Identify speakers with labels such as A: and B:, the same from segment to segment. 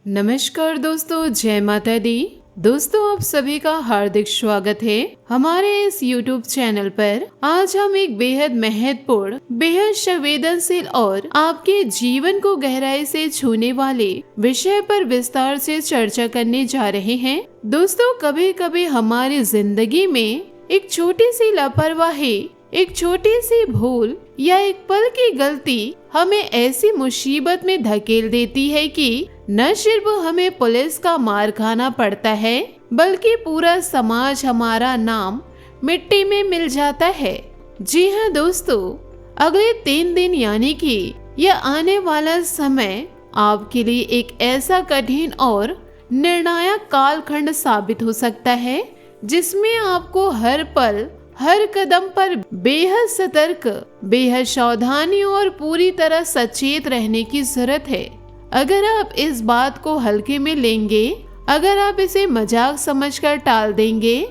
A: नमस्कार दोस्तों, जय माता दी। दोस्तों, आप सभी का हार्दिक स्वागत है हमारे इस YouTube चैनल पर। आज हम एक बेहद महत्वपूर्ण, बेहद संवेदनशील और आपके जीवन को गहराई से छूने वाले विषय पर विस्तार से चर्चा करने जा रहे हैं। दोस्तों, कभी कभी हमारी जिंदगी में एक छोटी सी लापरवाही, एक छोटी सी भूल या एक पल की गलती हमें ऐसी मुसीबत में धकेल देती है कि न सिर्फ हमें पुलिस का मार खाना पड़ता है, बल्कि पूरा समाज हमारा नाम मिट्टी में मिल जाता है। जी हाँ दोस्तों, अगले 3 दिन यानी कि यह आने वाला समय आपके लिए एक ऐसा कठिन और निर्णायक कालखंड साबित हो सकता है, जिसमें आपको हर पल, हर कदम पर बेहद सतर्क, बेहद सावधानी और पूरी तरह सचेत रहने की जरूरत है। अगर आप इस बात को हल्के में लेंगे, अगर आप इसे मजाक समझकर टाल देंगे,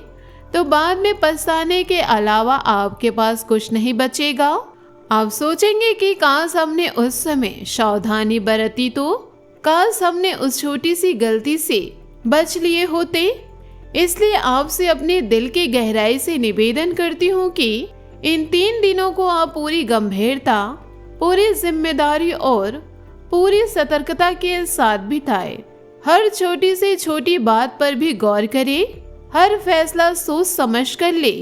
A: तो बाद में पछताने के अलावा आपके पास कुछ नहीं बचेगा। आप सोचेंगे कि काश हमने उस समय सावधानी बरती, तो काश हमने उस छोटी सी गलती से बच लिए होते। इसलिए आपसे अपने दिल की गहराई से निवेदन करती हूँ कि इन 3 दिनों को आप पूरी गंभीरता, पूरी जिम्मेदारी और पूरी सतर्कता के साथ बिताए। हर छोटी से छोटी बात पर भी गौर करें, हर फैसला सोच समझ कर ले,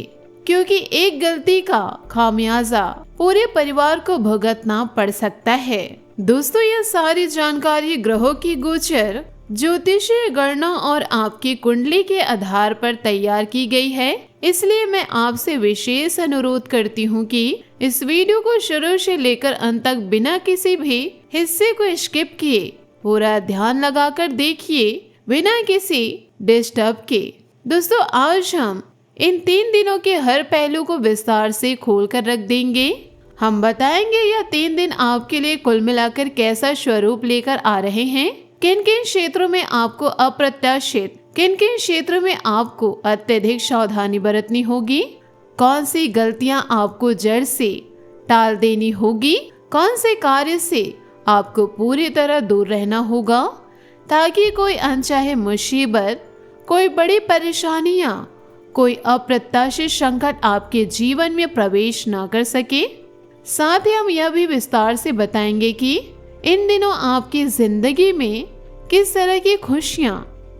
A: क्योंकि एक गलती का खामियाजा पूरे परिवार को भुगतना पड़ सकता है। दोस्तों, यह सारी जानकारी ग्रहों की गोचर, ज्योतिषीय गणना और आपकी कुंडली के आधार पर तैयार की गई है। इसलिए मैं आपसे विशेष अनुरोध करती हूँ कि इस वीडियो को शुरू से लेकर अंत तक बिना किसी भी हिस्से को स्किप किए पूरा ध्यान लगाकर देखिए, बिना किसी डिस्टर्ब के। दोस्तों, आज हम इन 3 दिनों के हर पहलू को विस्तार से खोल कर रख देंगे। हम बताएंगे यह 3 दिन आपके लिए कुल मिलाकर कैसा स्वरूप लेकर आ रहे हैं, किन किन क्षेत्रों में आपको अप्रत्याशित, किन किन क्षेत्रों में आपको अत्यधिक सावधानी बरतनी होगी, कौन सी गलतियां आपको जड़ से टाल देनी होगी, कौन से कार्य से आपको पूरी तरह दूर रहना होगा, ताकि कोई अनचाहे मुसीबत, कोई बड़ी परेशानियां, कोई अप्रत्याशित संकट आपके जीवन में प्रवेश ना कर सके। साथ ही हम यह भी विस्तार से बताएंगे कि इन दिनों आपकी जिंदगी में किस तरह की खुशियां,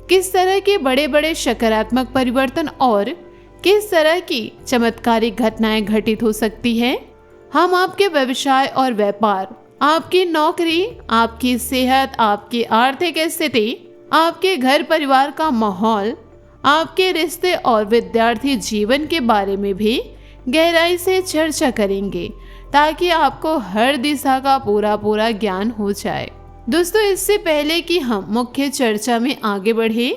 A: किस तरह के बड़े बड़े सकारात्मक परिवर्तन और किस तरह की चमत्कारिक घटनाएं घटित हो सकती है। हम आपके व्यवसाय और व्यापार, आपकी नौकरी, आपकी सेहत, आपकी आर्थिक स्थिति, आपके घर परिवार का माहौल, आपके रिश्ते और विद्यार्थी जीवन के बारे में भी गहराई से चर्चा करेंगे, ताकि आपको हर दिशा का पूरा ज्ञान हो जाए। दोस्तों, इससे पहले कि हम मुख्य चर्चा में आगे बढ़े,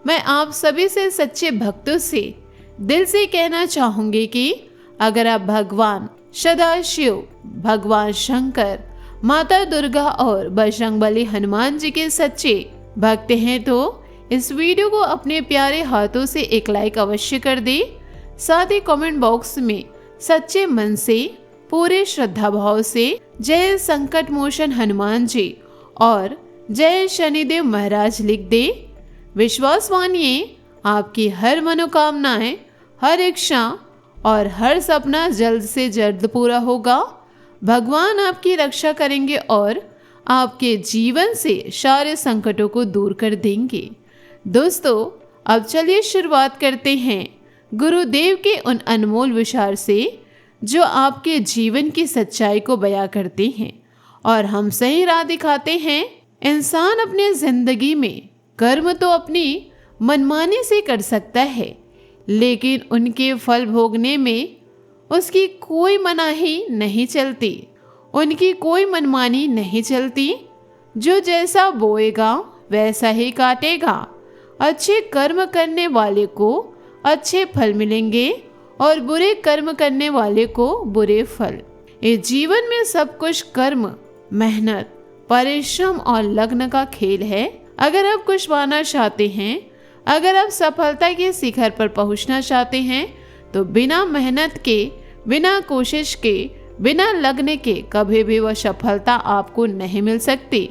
A: मैं आप सभी से सच्चे भक्तों से दिल से कहना चाहूंगी कि अगर आप भगवान सदाशिव, भगवान शंकर, माता दुर्गा और बजरंगबली हनुमान जी के सच्चे भक्त हैं, तो इस वीडियो को अपने प्यारे हाथों से एक लाइक अवश्य कर दे। साथ ही कमेंट बॉक्स में सच्चे मन से, पूरे श्रद्धा भाव से जय संकट मोचन हनुमान जी और जय शनिदेव महाराज लिख दे। विश्वास मानिए, आपकी हर मनोकामनाएं, हर इच्छा और हर सपना जल्द से जल्द पूरा होगा। भगवान आपकी रक्षा करेंगे और आपके जीवन से सारे संकटों को दूर कर देंगे। दोस्तों, अब चलिए शुरुआत करते हैं गुरुदेव के उन अनमोल विचार से, जो आपके जीवन की सच्चाई को बयां करते हैं और हम सही राह दिखाते हैं। इंसान अपने जिंदगी में कर्म तो अपनी मनमानी से कर सकता है, लेकिन उनके फल भोगने में उसकी कोई मनाही नहीं चलती, उनकी कोई मनमानी नहीं चलती। जो जैसा बोएगा वैसा ही काटेगा। अच्छे कर्म करने वाले को अच्छे फल मिलेंगे और बुरे कर्म करने वाले को बुरे फल। इस जीवन में सब कुछ कर्म, मेहनत, परिश्रम और लगन का खेल है। अगर आप कुछ पाना चाहते हैं, अगर आप सफलता के शिखर पर पहुंचना चाहते हैं, तो बिना मेहनत के, बिना कोशिश के, बिना लगन के कभी भी वह सफलता आपको नहीं मिल सकती।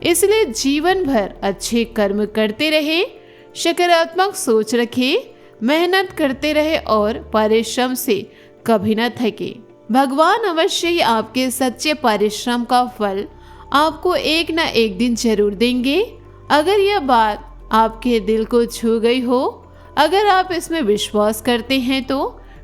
A: इसलिए जीवन भर अच्छे कर्म करते रहे, सकारात्मक सोच रखे, मेहनत करते रहे और परिश्रम से कभी न थके। भगवान अवश्य ही आपके सच्चे परिश्रम का फल आपको एक न एक दिन जरूर देंगे। अगर यह बात आपके दिल को छू गई हो, अगर आप इसमें विश्वास करते हैं तो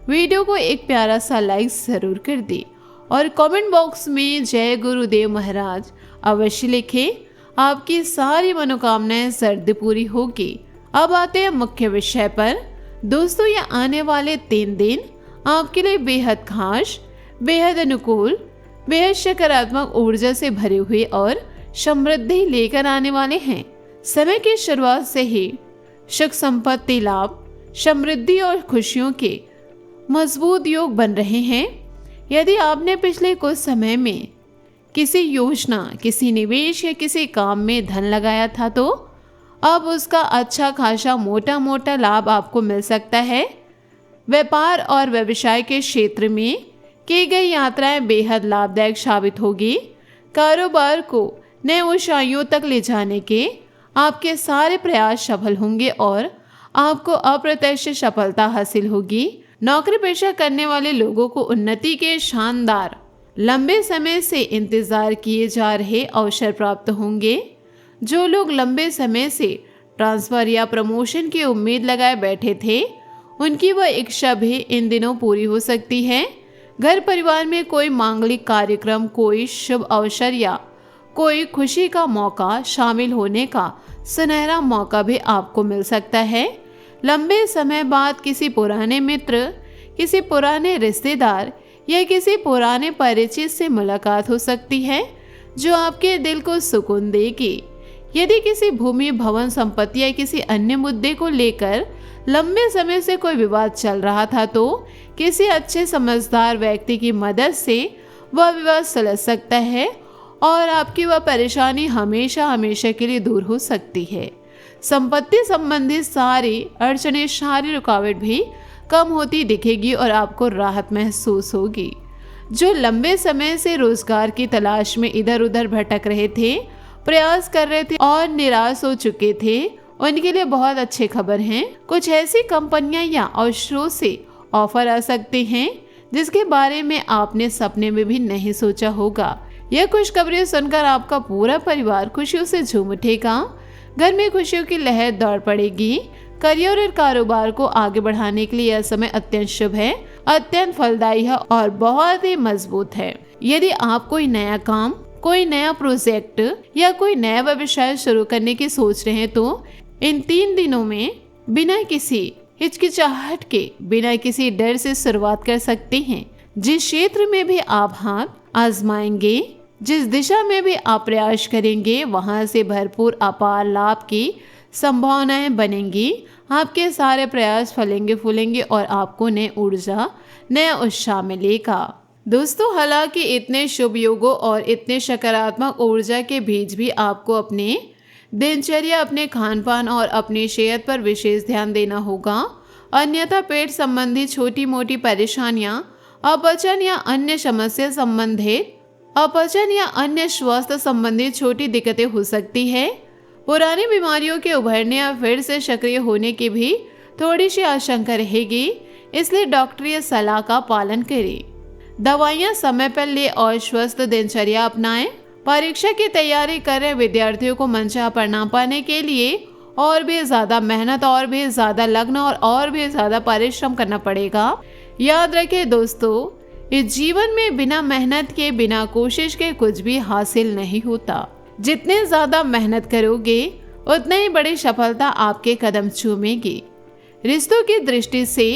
A: वीडियो को एक प्यारा सा लाइक जरूर कर दें और कमेंट बॉक्स में जय गुरुदेव महाराज अवश्य लिखें। आपकी सारी मनोकामनाएं जल्द पूरी होगी। अब आते हैं मुख्य विषय पर। दोस्तों, ये आने वाले 3 दिन आपके लिए बेहद खास, बेहद अनुकूल, बेहद सकारात्मक ऊर्जा से भरे हुए और समृद्धि लेकर आने वाले हैं। समय की शुरुआत से ही सुख संपत्ति लाभ, समृद्धि और खुशियों के मजबूत योग बन रहे हैं। यदि आपने पिछले कुछ समय में किसी योजना, किसी निवेश या किसी काम में धन लगाया था तो अब उसका अच्छा खासा मोटा मोटा लाभ आपको मिल सकता है। व्यापार और व्यवसाय के क्षेत्र में की गई यात्राएं बेहद लाभदायक साबित होगी। कारोबार को नए ऊंचाइयों तक ले जाने के आपके सारे प्रयास सफल होंगे और आपको अप्रत्यक्ष सफलता हासिल होगी। नौकरी पेशा करने वाले लोगों को उन्नति के शानदार, लंबे समय से इंतजार किए जा रहे अवसर प्राप्त होंगे। जो लोग लंबे समय से ट्रांसफर या प्रमोशन की उम्मीद लगाए बैठे थे, उनकी वह इच्छा भी इन दिनों पूरी हो सकती है। घर परिवार में कोई मांगलिक कार्यक्रम, कोई शुभ अवसर या कोई खुशी का मौका शामिल होने का सुनहरा मौका भी आपको मिल सकता है। लंबे समय बाद किसी पुराने मित्र, किसी पुराने रिश्तेदार या किसी पुराने परिचित से मुलाकात हो सकती है जो आपके दिल को सुकून देगी। यदि किसी भूमि, भवन, संपत्ति या किसी अन्य मुद्दे को लेकर लंबे समय से कोई विवाद चल रहा था तो किसी अच्छे समझदार व्यक्ति की मदद से वह विवाद सुलझ सकता है और आपकी वह परेशानी हमेशा हमेशा के लिए दूर हो सकती है। संपत्ति संबंधित सारी अड़चनें, सारी रुकावट भी कम होती दिखेगी और आपको राहत महसूस होगी। जो लंबे समय से रोजगार की तलाश में इधर उधर भटक रहे थे, प्रयास कर रहे थे और निराश हो चुके थे, उनके लिए बहुत अच्छी खबर है। कुछ ऐसी कंपनियां या अवसरों से ऑफर आ सकते हैं जिसके बारे में आपने सपने में भी नहीं सोचा होगा। यह खुशखबरी सुनकर आपका पूरा परिवार खुशियों से झूम उठेगा। घर में खुशियों की लहर दौड़ पड़ेगी। करियर और कारोबार को आगे बढ़ाने के लिए यह समय अत्यंत शुभ है, अत्यंत फलदायी है और बहुत ही मजबूत है। यदि आप कोई नया काम, कोई नया प्रोजेक्ट या कोई नया व्यवसाय शुरू करने की सोच रहे हैं तो इन 3 दिनों में बिना किसी हिचकिचाहट के, बिना किसी डर से शुरुआत कर सकते हैं। जिस क्षेत्र में भी आप हाथ आजमाएंगे, जिस दिशा में भी आप प्रयास करेंगे, वहां से भरपूर अपार लाभ की संभावनाएं बनेंगी। आपके सारे प्रयास फलेंगे फूलेंगे और आपको नई ऊर्जा, नया उत्साह मिलेगा। दोस्तों, हालांकि इतने शुभ योगों और इतने सकारात्मक ऊर्जा के बीच भी आपको अपने दिनचर्या, अपने खान पान और अपनी सेहत पर विशेष ध्यान देना होगा। अन्यथा पेट संबंधी छोटी मोटी परेशानियां, अपचन या अन्य समस्या संबंधित, अपचन या अन्य स्वास्थ्य संबंधी छोटी दिक्कतें हो सकती है। पुरानी बीमारियों के उभरने या फिर से सक्रिय होने की भी थोड़ी सी आशंका रहेगी, इसलिए डॉक्टरी सलाह का पालन करें। दवाइयाँ समय पर ले और स्वस्थ दिनचर्या अपनाएं। परीक्षा की तैयारी कर रहे विद्यार्थियों को मनचाहा परिणाम पाने के लिए और भी ज्यादा मेहनत, और भी ज्यादा लगन और भी ज्यादा परिश्रम करना पड़ेगा। याद रखें दोस्तों, इस जीवन में बिना मेहनत के, बिना कोशिश के कुछ भी हासिल नहीं होता। जितने ज्यादा मेहनत करोगे उतनी ही बड़ी सफलता आपके कदम चूमेगी। रिश्तों की दृष्टि से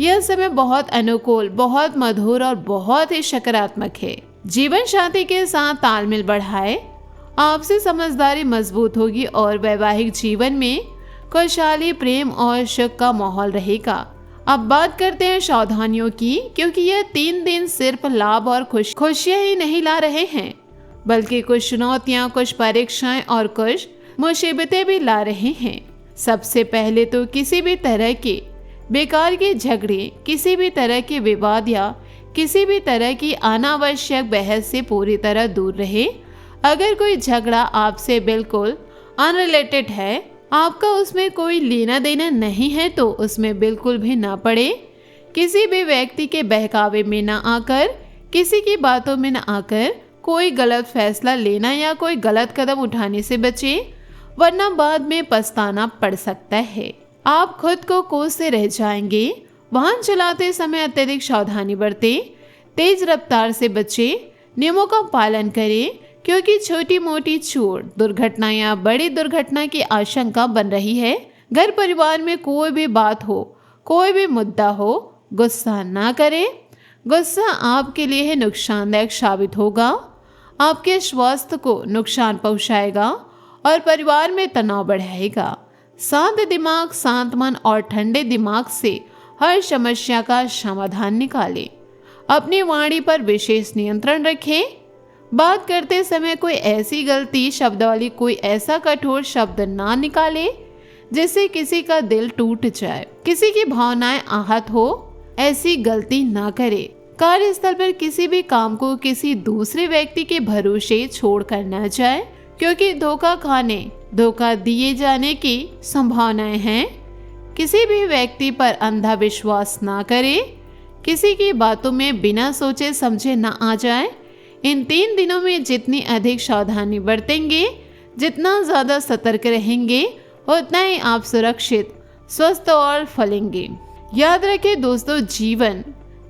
A: यह समय बहुत अनुकूल, बहुत मधुर और बहुत ही सकारात्मक है। जीवन साथी के साथ तालमेल बढ़ाए, आपसी समझदारी मजबूत होगी और वैवाहिक जीवन में खुशहाली, प्रेम और सुख का माहौल रहेगा। अब बात करते हैं सावधानियों की, क्योंकि यह 3 दिन सिर्फ लाभ और खुशियां ही नहीं ला रहे हैं, बल्कि कुछ चुनौतियां, कुछ परीक्षाएं और कुछ मुसीबतें भी ला रहे हैं। सबसे पहले तो किसी भी तरह के बेकार के झगड़े, किसी भी तरह के विवाद या किसी भी तरह की अनावश्यक बहस से पूरी तरह दूर रहे। अगर कोई झगड़ा आपसे बिल्कुल अनरिलेटेड है, आपका उसमें कोई लेना देना नहीं है, तो उसमें बिल्कुल भी ना पड़े। किसी भी व्यक्ति के बहकावे में ना आकर, किसी की बातों में ना आकर कोई गलत फैसला लेना या कोई गलत कदम उठाने से बचे, वरना बाद में पछताना पड़ सकता है। आप खुद को कोसते रह जाएंगे। वाहन चलाते समय अत्यधिक सावधानी बरतें, तेज रफ्तार से बचें, नियमों का पालन करें, क्योंकि छोटी मोटी चोट, दुर्घटना या बड़ी दुर्घटना की आशंका बन रही है। घर परिवार में कोई भी बात हो, कोई भी मुद्दा हो, गुस्सा ना करें। गुस्सा आपके लिए है नुकसानदायक साबित होगा, आपके स्वास्थ्य को नुकसान पहुंचाएगा और परिवार में तनाव बढ़ाएगा। शांत दिमाग, शांत मन और ठंडे दिमाग से हर समस्या का समाधान निकालें। अपनी वाणी पर विशेष नियंत्रण रखें। बात करते समय कोई ऐसी गलती शब्दावली, कोई ऐसा कठोर शब्द ना निकाले जिससे किसी का दिल टूट जाए, किसी की भावनाएं आहत हो, ऐसी गलती ना करें। कार्यस्थल पर किसी भी काम को किसी दूसरे व्यक्ति के भरोसे छोड़कर न जाए, क्योंकि धोखा खाने, धोखा दिए जाने की संभावनाएं हैं। किसी भी व्यक्ति पर अंधा विश्वास ना करें, किसी की बातों में बिना सोचे समझे ना आ जाए। इन 3 दिनों में जितनी अधिक सावधानी बरतेंगे, जितना ज़्यादा सतर्क रहेंगे, उतना ही आप सुरक्षित, स्वस्थ और फलेंगे। याद रखें दोस्तों, जीवन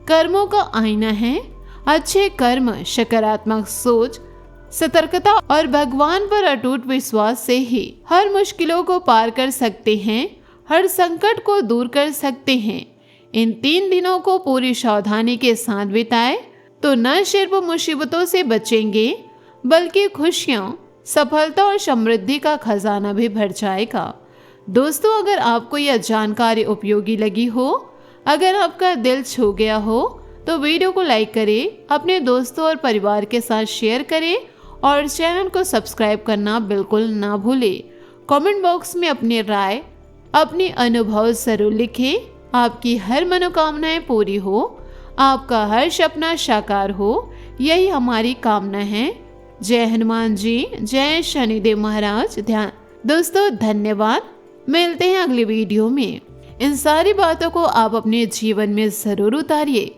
A: कर्मों का आईना है। अच्छे कर्म, सकारात्मक सोच, सतर्कता और भगवान पर अटूट विश्वास से ही हर मुश्किलों को पार कर सकते हैं, हर संकट को दूर कर सकते हैं। इन 3 दिनों को पूरी सावधानी के साथ बिताएं तो न सिर्फ मुसीबतों से बचेंगे, बल्कि खुशियां, सफलता और समृद्धि का खजाना भी भर जाएगा। दोस्तों, अगर आपको यह जानकारी उपयोगी लगी हो, अगर आपका दिल छू गया हो, तो वीडियो को लाइक करें, अपने दोस्तों और परिवार के साथ शेयर करें और चैनल को सब्सक्राइब करना बिल्कुल ना भूलें। कमेंट बॉक्स में अपनी राय, अपने अनुभव जरूर लिखें। आपकी हर मनोकामनाएं पूरी हो, आपका हर सपना साकार हो, यही हमारी कामना है। जय हनुमान जी, जय शनिदेव महाराज। ध्यान दोस्तों, धन्यवाद। मिलते हैं अगली वीडियो में। इन सारी बातों को आप अपने जीवन में जरूर उतारिए।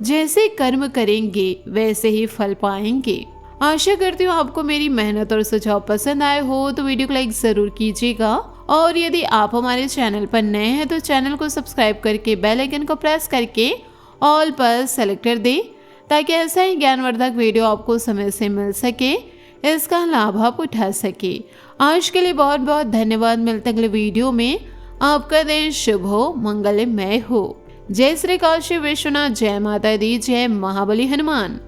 A: जैसे कर्म करेंगे वैसे ही फल पाएंगे। आशा करती हूँ आपको मेरी मेहनत और सुझाव पसंद आए हो, तो वीडियो को लाइक जरूर कीजिएगा। और यदि आप हमारे चैनल पर नए हैं तो चैनल को सब्सक्राइब करके बेल आइकन को प्रेस करके ऑल पर सेलेक्ट कर दें, ताकि ऐसा ही ज्ञानवर्धक वीडियो आपको समय से मिल सके, इसका लाभ आप उठा सके। आज के लिए बहुत बहुत धन्यवाद। मिलते अगले वीडियो में। आपका दिन शुभ हो, मंगलमय हो। जय श्री काशी विश्वनाथ, जय माता दी, जय महाबली हनुमान।